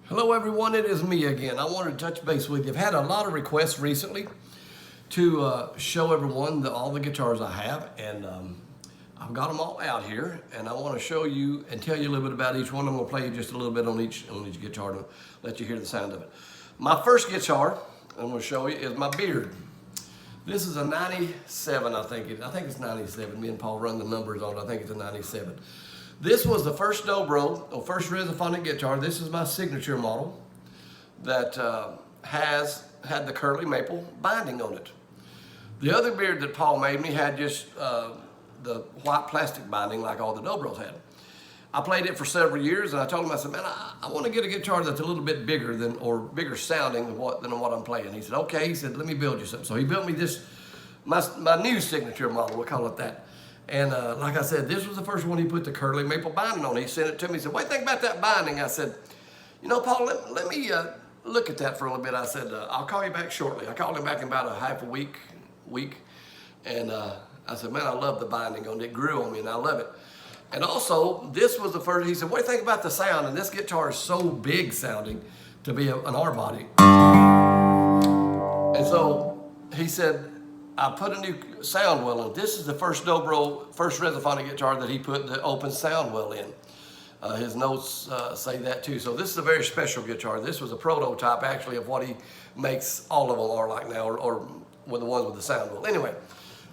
Hello everyone, it is me again. I wanted to touch base with you. I've had a lot of requests recently to show everyone all the guitars I have, and I've got them all out here, and I want to show you and tell you a little bit about each one. I'm going to play you just a little bit on each guitar to let you hear the sound of it. My first guitar I'm going to show you is my Beard. This is a 97, I think it's 97. Me and Paul run the numbers on it. I think it's a 97. This was the first Dobro, or first Resophonic guitar. This is my signature model that has had the curly maple binding on it. The other Beard that Paul made me had just the white plastic binding like all the Dobros had. I played it for several years, and I told him, I said, man, I want to get a guitar that's a little bit bigger than, or bigger sounding than what I'm playing. He said, okay. He said, let me build you something. So he built me this, my new signature model, we'll call it that. And like I said, this was the first one he put the curly maple binding on. He sent it to me. He said, what do you think about that binding? I said, you know, Paul, let me look at that for a little bit. I said, I'll call you back shortly. I called him back in about a half a week. And I said, man, I love the binding on it. It grew on me, and I love it. And also, this was the first, he said, what do you think about the sound? And this guitar is so big sounding to be an R body. And so he said, I put a new sound well in. This is the first Dobro, first Resophonic guitar that he put the open sound well in. His notes say that too. So this is a very special guitar. This was a prototype actually of what he makes all of them are like now, or with the ones with the sound well. Anyway,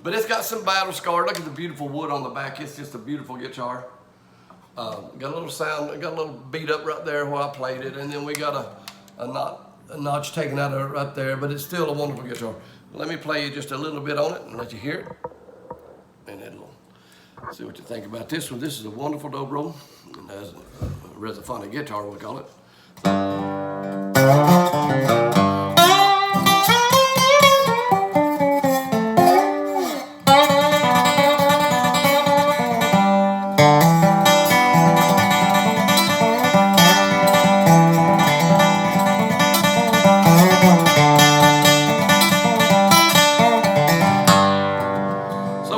but it's got some battle scar. Look at the beautiful wood on the back. It's just a beautiful guitar. Got a little sound, got a little beat up right there where I played it, and then we got a notch taken out of it right there, but it's still a wonderful guitar. Let me play you just a little bit on it and let you hear it, and it'll see what you think about this one. This is a wonderful Dobro, and that's a Resophonic guitar, we call it.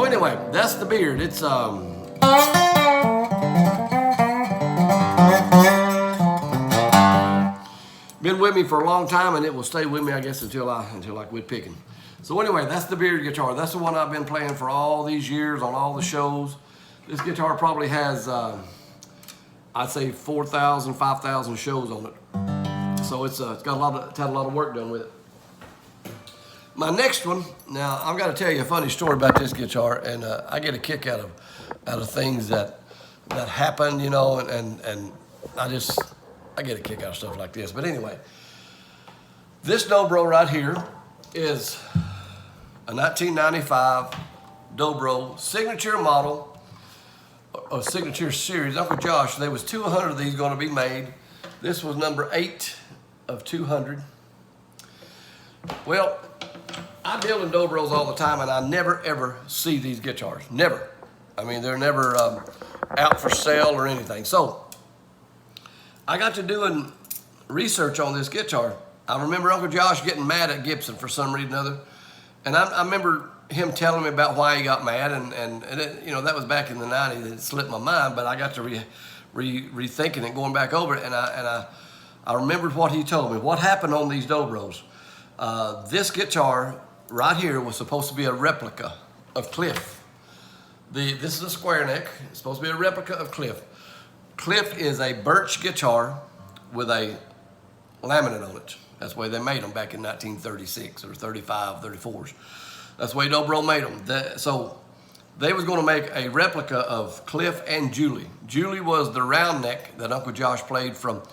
Anyway, that's the Beard. It's been with me for a long time, and it will stay with me, I guess, until I quit picking. So anyway, that's the Beard guitar. That's the one I've been playing for all these years on all the shows. This guitar probably has, I'd say 4,000, 5,000 shows on it. So it's got had a lot of work done with it. My next one, now I've got to tell you a funny story about this guitar, and I get a kick out of things that happen, you know, and I get a kick out of stuff like this. But anyway, this Dobro right here is a 1995 Dobro signature model, or signature series. Uncle Josh, there was 200 of these going to be made. This was number 8 of 200. Well, I deal in Dobros all the time, and I never ever see these guitars. Never. I mean, they're never out for sale or anything. So I got to doing research on this guitar. I remember Uncle Josh getting mad at Gibson for some reason or other, and I remember him telling me about why he got mad, and it, you know, that was back in the 90s. It slipped my mind, but I got to rethinking it, going back over it, and I remembered what he told me. What happened on these Dobros? This guitar right here was supposed to be a replica of Cliff. This is a square neck. It's supposed to be a replica of Cliff. Cliff is a birch guitar with a laminate on it. That's the way they made them back in 1936 or 35, 34s. That's the way Dobro made them. So they was going to make a replica of Cliff and Julie. Julie was the round neck that Uncle Josh played from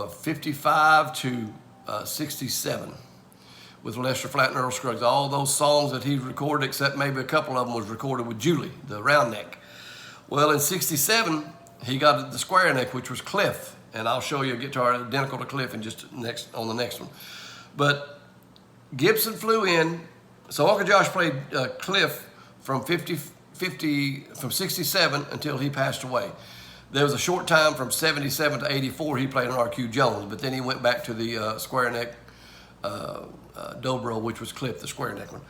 55 to 67 with Lester Flatt and Earl Scruggs. All those songs that he recorded, except maybe a couple of them, was recorded with Julie, the round neck. Well, in 67, he got the square neck, which was Cliff, and I'll show you a guitar identical to Cliff in just on the next one. But Gibson flew in, so Uncle Josh played Cliff from 67 until he passed away. There was a short time from 77 to 84 he played on R.Q. Jones, but then he went back to the square neck Dobro, which was Cliff, the square neck one.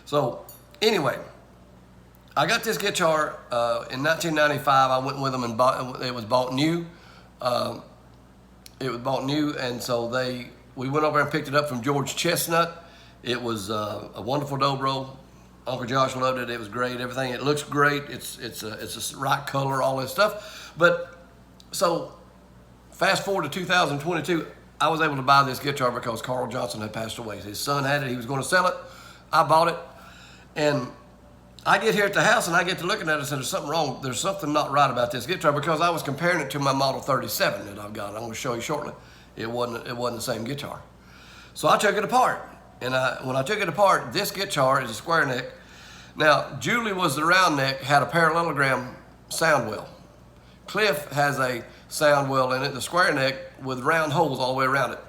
So anyway, I got this guitar in 1995. I went with them and bought it. Was bought new. It was bought new, and so we went over and picked it up from George Chestnut. It was a wonderful Dobro. Uncle Josh loved it. It was great. Everything. It looks great. It's a right color, all that stuff. But so fast forward to 2022, I was able to buy this guitar because Carl Johnson had passed away. His son had it. He was going to sell it. I bought it, and I get here at the house and I get to looking at it and say, there's something wrong. There's something not right about this guitar, because I was comparing it to my Model 37 that I've got. I'm going to show you shortly. It wasn't the same guitar. So I took it apart. And when I took it apart, this guitar is a square neck. Now, Julie was the round neck, had a parallelogram sound well. Cliff has a sound well in it, the square neck with round holes all the way around it.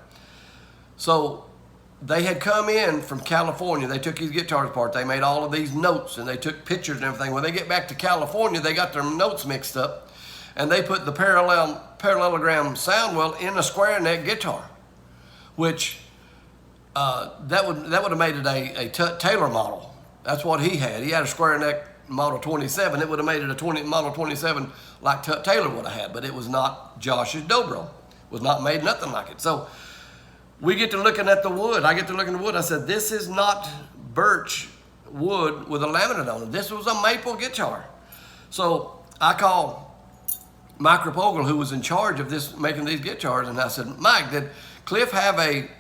So they had come in from California. They took his guitars apart. They made all of these notes, and they took pictures and everything. When they get back to California, they got their notes mixed up, and they put the parallelogram sound well in a square neck guitar, which that would have made it a Tut Taylor model. That's what he had. He had a square neck Model 27. It would have made it a Model 27 like Tut Taylor would have had, but it was not Josh's Dobro. It was not made nothing like it. So we get to looking at the wood. I get to looking at the wood. I said, this is not birch wood with a laminate on it. This was a maple guitar. So I called Mike Rapogel, who was in charge of this, making these guitars, and I said, Mike, did Cliff have a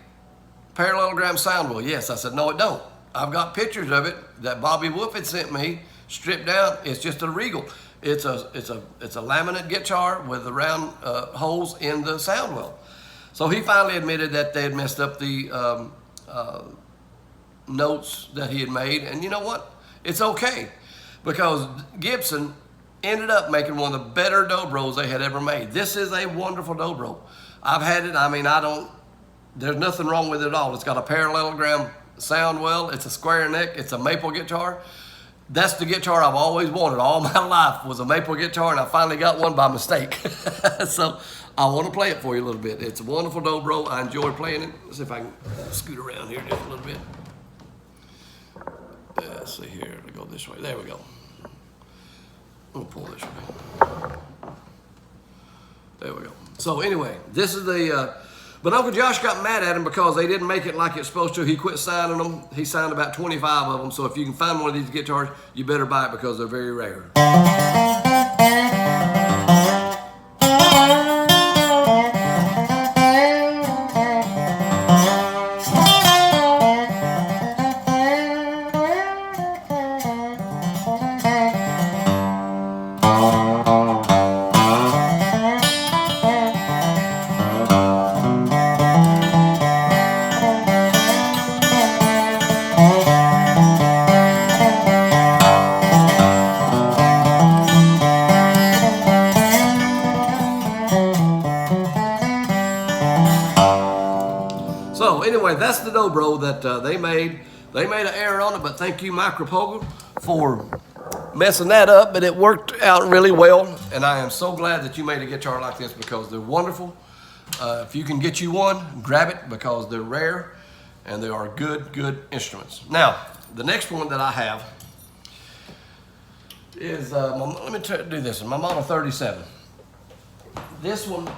parallelogram sound well? Yes. I said, no, it don't. I've got pictures of it that Bobby Wolf had sent me, stripped down. It's just a Regal. It's a laminate guitar with the round holes in the sound well. So he finally admitted that they had messed up the notes that he had made. And you know what? It's okay, because Gibson ended up making one of the better Dobros they had ever made. This is a wonderful Dobro. I've had it. I mean, there's nothing wrong with it at all. It's got a parallelogram sound well. It's a square neck. It's a maple guitar. That's the guitar I've always wanted. All my life was a maple guitar, and I finally got one by mistake. So I want to play it for you a little bit. It's a wonderful Dobro. I enjoy playing it. Let's see if I can scoot around here just a little bit. Let's see here. It'll go this way. There we go. I'm going to pull this way. There we go. So anyway, this is the... But Uncle Josh got mad at him because they didn't make it like it's supposed to. He quit signing them. He signed about 25 of them. So if you can find one of these guitars, you better buy it because they're very rare. So anyway, that's the Dobro that they made. They made an error on it, but thank you, Mike Rapogel, for messing that up. But it worked out really well, and I am so glad that you made a guitar like this because they're wonderful. If you can get you one, grab it because they're rare, and they are good instruments. Now, the next one that I have is, let me do this one, my Model 37. This one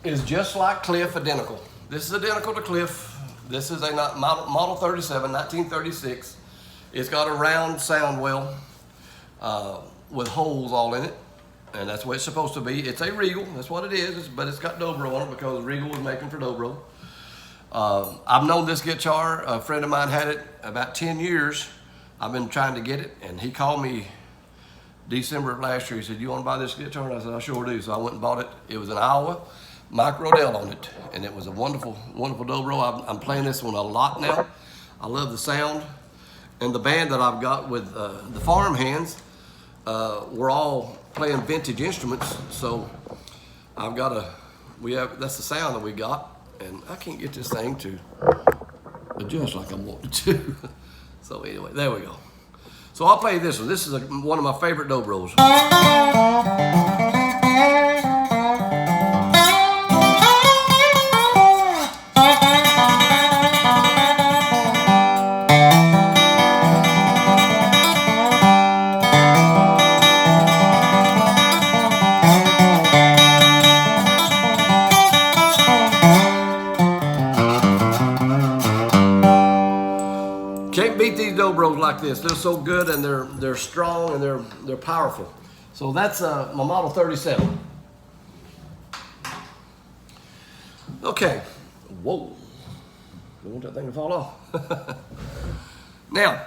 is just like Cliff, identical. This is identical to Cliff. This is a Model 37, 1936. It's got a round sound well with holes all in it, and that's what it's supposed to be. It's a Regal, that's what it is, but it's got Dobro on it because Regal was making for Dobro. I've known this guitar. A friend of mine had it about 10 years. I've been trying to get it, and he called me December of last year. He said, you want to buy this guitar? And I said, I sure do. So I went and bought it. It was an Iowa, Mike Rodell on it, and it was a wonderful Dobro. I'm playing this one a lot now. I love the sound. And the band that I've got with the farm hands, we're all playing vintage instruments. So I've got that's the sound that we got. And I can't get this thing to adjust like I want it to. So anyway, there we go. So I'll play this one. This is one of my favorite Dobros. these Dobros like this. They're so good, and they're strong, and they're powerful. So that's my Model 37. Okay. Whoa. Don't want that thing to fall off. Now,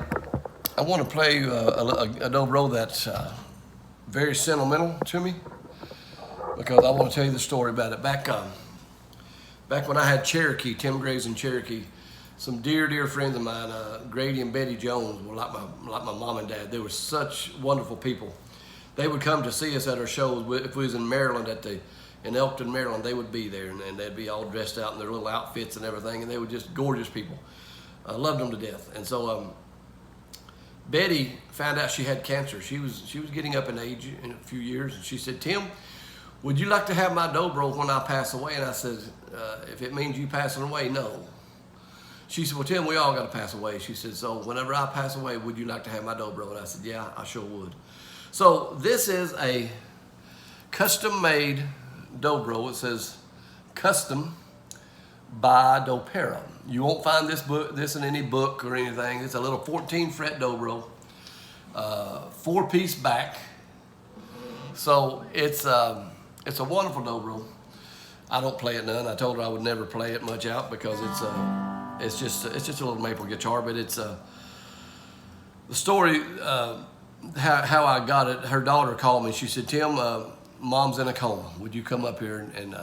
I want to play a Dobro that's very sentimental to me, because I want to tell you the story about it. Back when I had Cherokee, Tim Graves and Cherokee, some dear friends of mine, Grady and Betty Jones, were like my mom and dad. They were such wonderful people. They would come to see us at our shows. If we was in Maryland, in Elkton, Maryland, they would be there, and they'd be all dressed out in their little outfits and everything, and they were just gorgeous people. I loved them to death. And so Betty found out she had cancer. She was getting up in age in a few years, and she said, "Tim, would you like to have my Dobro when I pass away?" And I said, "If it means you passing away, no." She said, "Well, Tim, we all got to pass away." She said, "So whenever I pass away, would you like to have my Dobro?" And I said, "Yeah, I sure would." So this is a custom-made Dobro. It says custom by Dobro. You won't find this in any book or anything. It's a little 14-fret Dobro, 4-piece back. So it's a wonderful Dobro. I don't play it none. I told her I would never play it much out, because it's just a little maple guitar. But it's the story how I got it. Her daughter called me. She said, "Tim, Mom's in a coma. Would you come up here and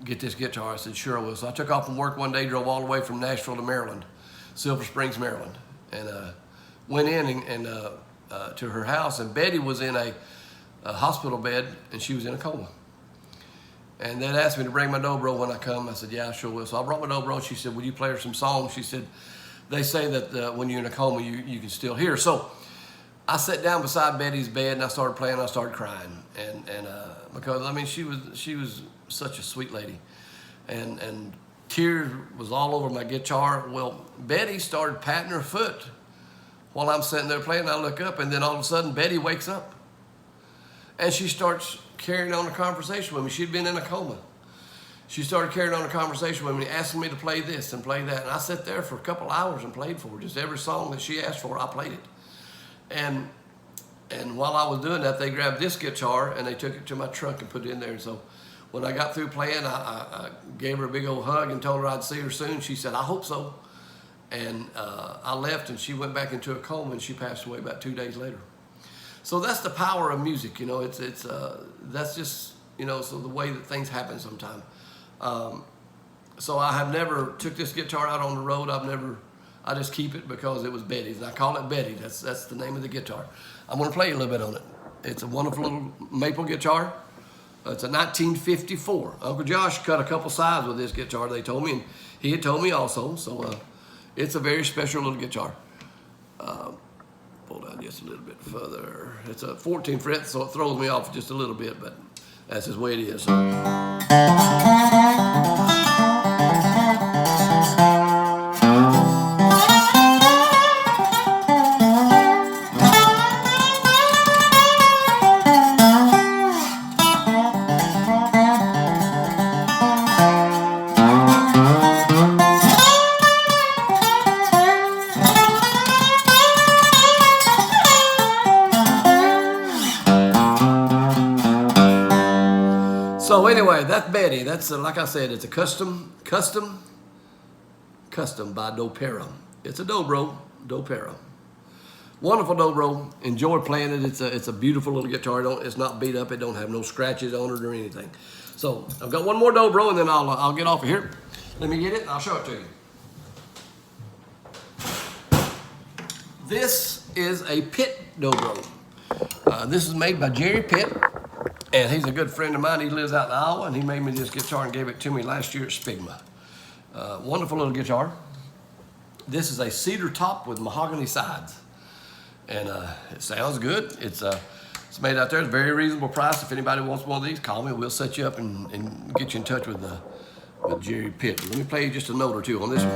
get this guitar?" I said, "Sure I will." So I took off from work one day, drove all the way from Nashville to Maryland, Silver Springs, Maryland, and went in and to her house. And Betty was in a hospital bed, and she was in a coma. And they'd asked me to bring my Dobro when I come. I said, "Yeah, I sure will." So I brought my Dobro. She said, "Will you play her some songs?" She said, "They say that when you're in a coma, you can still hear." So I sat down beside Betty's bed, and I started playing. I started crying, and because I mean she was such a sweet lady, and tears was all over my guitar. Well, Betty started patting her foot while I'm sitting there playing. I look up, and then all of a sudden Betty wakes up, and she starts carrying on a conversation with me. She'd been in a coma. She started carrying on a conversation with me, asking me to play this and play that. And I sat there for a couple hours and played for her. Just every song that she asked for, I played it. And while I was doing that, they grabbed this guitar and they took it to my trunk and put it in there. And so when I got through playing, I gave her a big old hug and told her I'd see her soon. She said, "I hope so." And I left, and she went back into a coma, and she passed away about 2 days later. So that's the power of music, you know. That's just, you know, so the way that things happen sometimes. So I have never took this guitar out on the road. I just keep it because it was Betty's. I call it Betty. That's the name of the guitar. I'm going to play a little bit on it. It's a wonderful little maple guitar. It's a 1954. Uncle Josh cut a couple sides with this guitar, they told me, and he had told me also. So it's a very special little guitar. Pull down just a little bit further. It's a 14 fret, so it throws me off just a little bit, but that's just the way it is. So anyway, that's Betty. That's like I said, it's a custom by Dobro. It's a Dobro. Wonderful Dobro. Enjoy playing it. It's a beautiful little guitar. It's not beat up. It don't have no scratches on it or anything. So I've got one more Dobro, and then I'll get off of here. Let me get it, and I'll show it to you. This is a Pitt Dobro. This is made by Jerry Pitt. And he's a good friend of mine. He lives out in Iowa, and he made me this guitar and gave it to me last year at Spigma. Wonderful little guitar. This is a cedar top with mahogany sides. And it sounds good. It's made out there. It's a very reasonable price. If anybody wants one of these, call me. We'll set you up and get you in touch with Jerry Pitt. Let me play just a note or two on this one.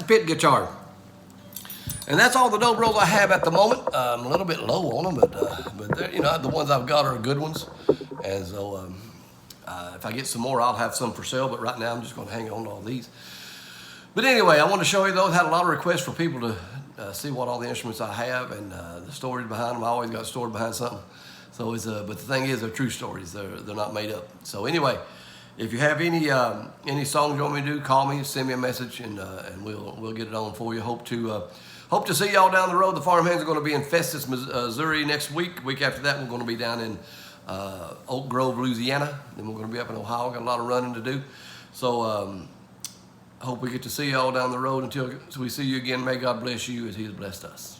Pitt guitar. And that's all the Dobros I have at the moment. I'm a little bit low on them, but you know, the ones I've got are good ones. And so if I get some more, I'll have some for sale. But right now, I'm just going to hang on to all these. But anyway, I want to show you those. Had a lot of requests for people to see what all the instruments I have and the stories behind them. I always got a story behind something. So it's but the thing is, they're true stories. They're not made up. So anyway, if you have any songs you want me to do, call me, send me a message, and we'll get it on for you. Hope to see y'all down the road. The Farmhands are going to be in Festus, Missouri next week. Week after that, we're going to be down in Oak Grove, Louisiana. Then we're going to be up in Ohio. Got a lot of running to do. So hope we get to see y'all down the road. Until we see you again, may God bless you as He has blessed us.